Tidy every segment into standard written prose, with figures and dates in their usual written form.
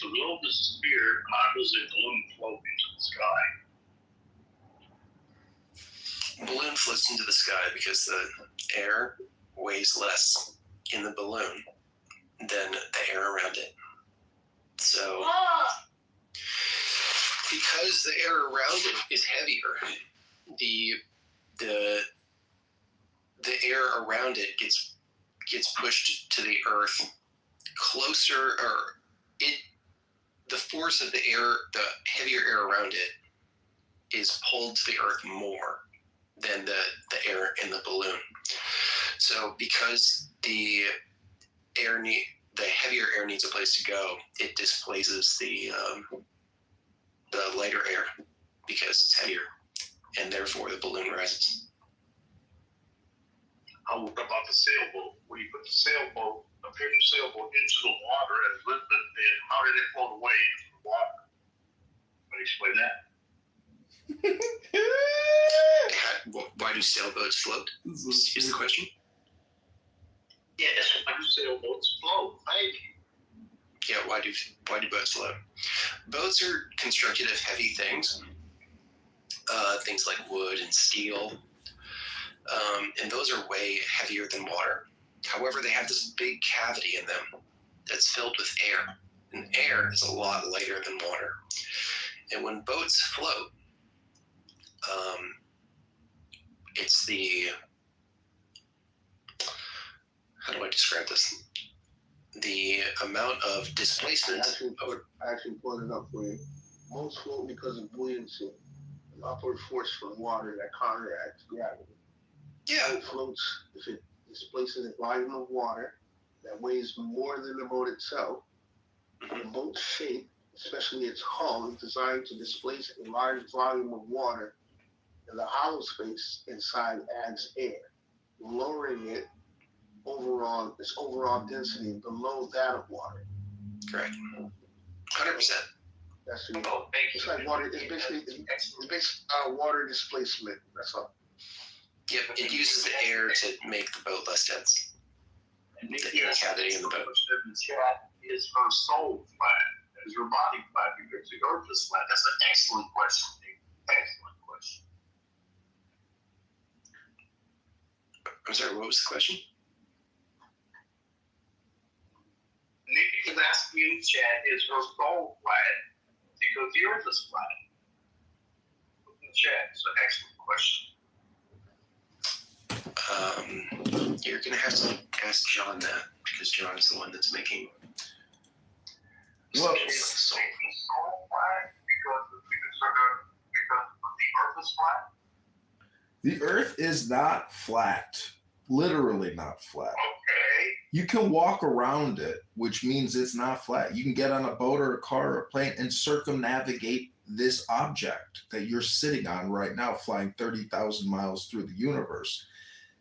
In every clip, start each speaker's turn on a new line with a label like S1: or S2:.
S1: the globe is a sphere, how does a balloon float into the sky?
S2: Balloon floats into the sky because the air weighs less in the balloon than the air around it. So, because the air around it is heavier, the air around it gets pushed to the earth closer, the force of the air, the heavier air around it, is pulled to the earth more than the air in the balloon. So because the heavier air needs a place to go, it displaces the lighter air because it's heavier, and therefore the balloon rises.
S1: What about the sailboat? When you put the sailboat, a paper sailboat, into the water and lift it, how did it float away into the water? Can you explain that?
S2: Why do sailboats float? Is the question?
S1: Yes, why do sailboats float? Thank you.
S2: Yeah, why do boats float? Boats are constructed of heavy things, things like wood and steel, and those are way heavier than water. However, they have this big cavity in them that's filled with air, and air is a lot lighter than water. And when boats float, it's how do I describe this? The amount of displacement.
S3: I actually pulled it up for you. Boats float because of buoyancy, an upward force from water that counteracts gravity.
S2: Yeah.
S3: It floats if it displaces a volume of water that weighs more than the boat itself. The boat's shape, especially its hull, is designed to displace a large volume of water, and the hollow space inside adds air, lowering its overall density below that of water.
S2: Correct. 100%.
S3: That's the it's like water. It's basically water displacement. That's all.
S2: Yep, it uses the air to make the boat less dense. The air cavity in the boat.
S1: Is her soul flat? Is her body flat because the earth is flat? That's an excellent question, Nick. Excellent question.
S2: I'm sorry, what was the question?
S1: Nick is asking in the chat, is her soul flat because the earth is flat? Look in the chat. It's an excellent question.
S2: You're going to have to ask John that, because John is the one that's making.
S3: Well,
S1: is soul flat because the earth is flat?
S4: The earth is not flat. Literally not flat.
S1: Okay.
S4: You can walk around it, which means it's not flat. You can get on a boat or a car or a plane and circumnavigate this object that you're sitting on right now, flying 30,000 miles through the universe.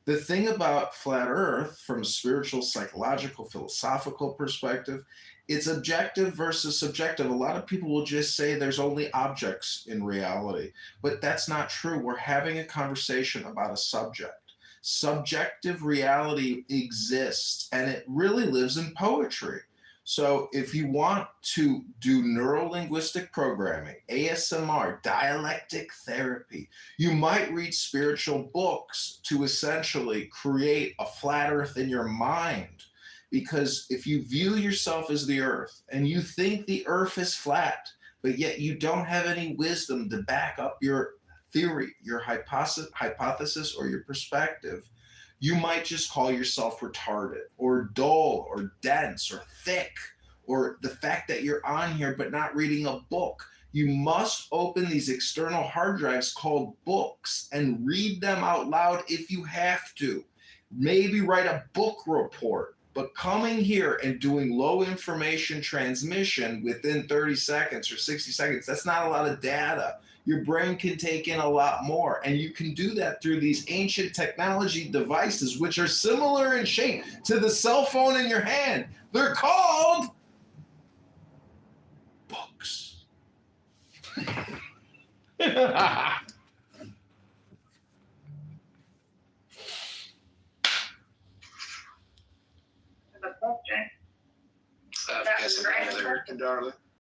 S4: The thing about flat Earth, from a spiritual, psychological, philosophical perspective, it's objective versus subjective. A lot of people will just say there's only objects in reality, but that's not true. We're having a conversation about a subject. Subjective reality exists, and it really lives in poetry. So if you want to do neuro-linguistic programming, ASMR, dialectic therapy, you might read spiritual books to essentially create a flat earth in your mind. Because if you view yourself as the earth and you think the earth is flat, but yet you don't have any wisdom to back up your theory, your hypothesis, or your perspective, you might just call yourself retarded or dull or dense or thick, or the fact that you're on here but not reading a book. You must open these external hard drives called books and read them out loud if you have to. Maybe write a book report, but coming here and doing low information transmission within 30 seconds or 60 seconds, that's not a lot of data. Your brain can take in a lot more, and you can do that through these ancient technology devices, which are similar in shape to the cell phone in your hand. They're called books.